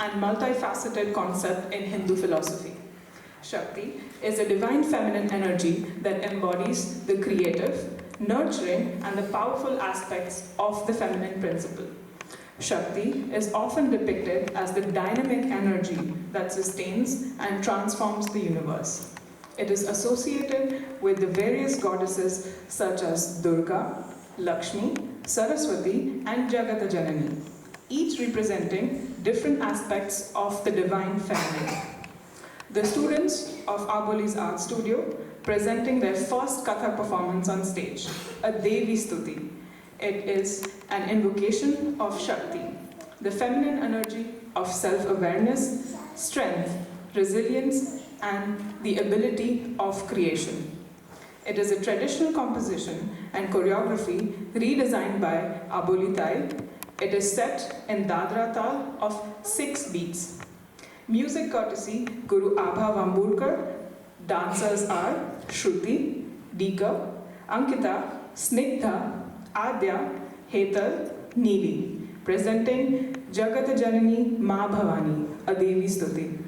and multifaceted concept in Hindu philosophy. Shakti is a divine feminine energy that embodies the creative, nurturing, and the powerful aspects of the feminine principle. Shakti is often depicted as the dynamic energy that sustains and transforms the universe. It is associated with the various goddesses such as Durga, Lakshmi, Saraswati, and Jagata Janani, each representing different aspects of the divine feminine. The students of Aboli's art studio presenting their first Kathak performance on stage, a Devi Stuti. It is an invocation of Shakti, the feminine energy of self-awareness, strength, resilience, and the ability of creation. It is a traditional composition and choreography redesigned by Aboli Tai. It is set in Dadra Tal of 6 beats. Music courtesy Guru Abha Vambulkar. Dancers are Shruti, Dika, Ankita, Snigdha, Adya, Hetal, Neeli, presenting Jagata Janani Ma Bhavani, a Devi Stuti.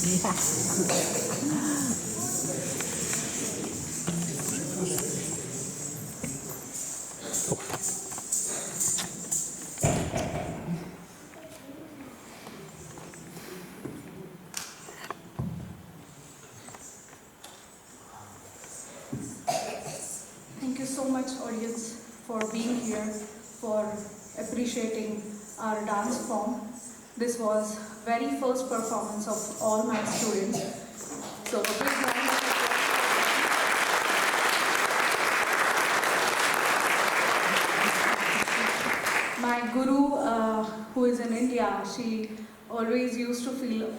Thank you so much, audience, for being here, for appreciating our dance form. This was very first performance of all my students. So a big round of applause. My guru, who is in India, she always used to feel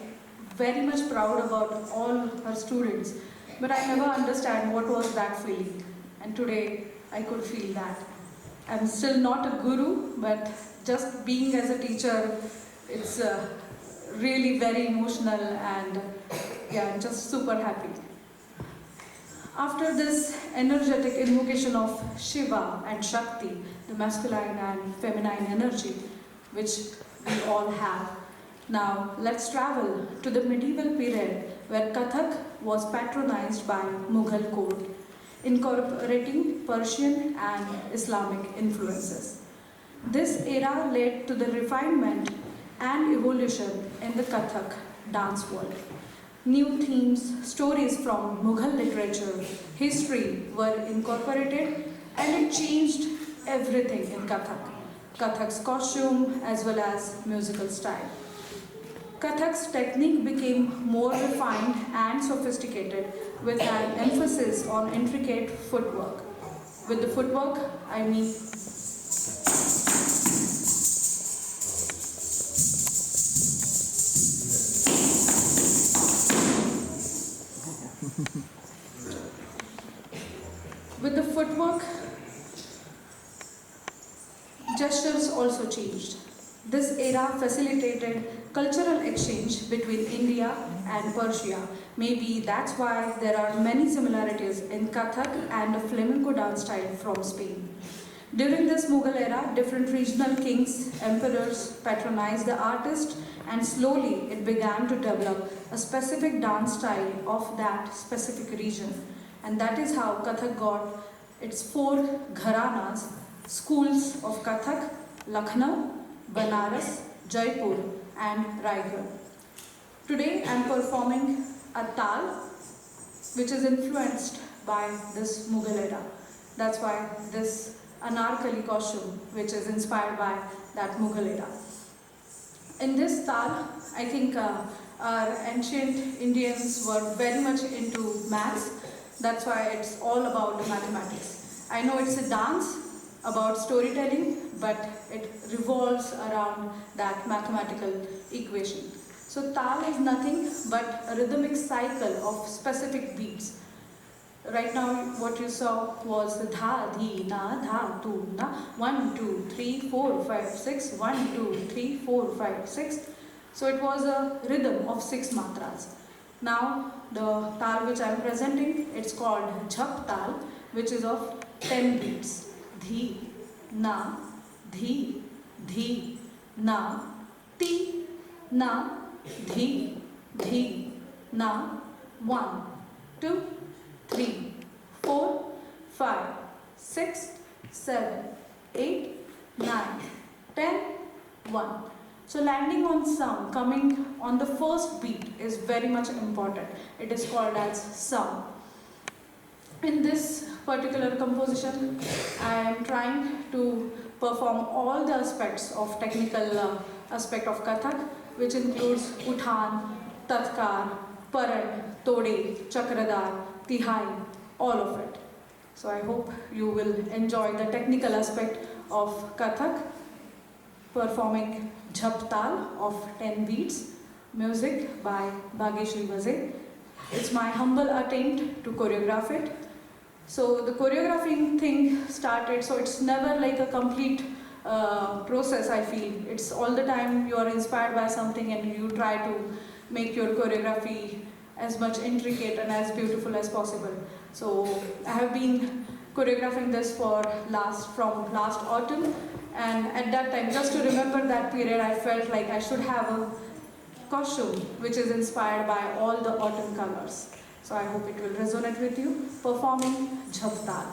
very much proud about all her students. But I never understand what was that feeling. And today I could feel that. I'm still not a guru, but just being as a teacher, it's really very emotional and yeah, I'm just super happy. After this energetic invocation of Shiva and Shakti, the masculine and feminine energy, which we all have, now let's travel to the medieval period where Kathak was patronized by Mughal court, incorporating Persian and Islamic influences. This era led to the refinement and evolution in the Kathak dance world. New themes, stories from Mughal literature, history were incorporated and it changed everything in Kathak. Kathak's costume as well as musical style. Kathak's technique became more refined and sophisticated with an emphasis on intricate footwork. With the footwork, I mean with the footwork, gestures also changed. This era facilitated cultural exchange between India and Persia. Maybe that's why there are many similarities in Kathak and the flamenco dance style from Spain. During this Mughal era, different regional kings, emperors patronized the artist and slowly it began to develop a specific dance style of that specific region. And that is how Kathak got its four gharanas, schools of Kathak, Lucknow, Banaras, Jaipur and Raigad. Today I am performing a tal which is influenced by this Mughal era. That's why this Anarkali costume which is inspired by that Mughal era. In this tal, I think our ancient Indians were very much into maths. That's why it's all about the mathematics. I know it's a dance about storytelling, but it revolves around that mathematical equation. So tal is nothing but a rhythmic cycle of specific beats. Right now what you saw was the dha, dhi, na, dha, tu, na, 1, 2, 3, 4, 5, 6, 1, 2, 3, 4, 5, 6. So it was a rhythm of 6 matras. Now the tal which I am presenting, it's called Jhap tal, which is of 10 beats. Dhi, na, dhi, dhi, na, ti, na, dhi, dhi, na, 1, 2, 3, 4, 5, 6, 7, 8, 9, 10, 1. So landing on sound, coming on the first beat is very much important. It is called as sound. In this particular composition, I am trying to perform all the aspects of technical aspect of Kathak, which includes Uthan, Tatkar, Paran, Tode, Chakradar, Tihai, all of it. So I hope you will enjoy the technical aspect of Kathak, performing Jhap Tal of 10 beats, music by Bhageshri Vaze. It's my humble attempt to choreograph it. So the choreographing thing started, so it's never like a complete process, I feel. It's all the time you are inspired by something and you try to make your choreography as much intricate and as beautiful as possible. So I have been choreographing this from last autumn, and at that time, just to remember that period, I felt like I should have a costume which is inspired by all the autumn colors. So I hope it will resonate with you. Performing Jhabtal.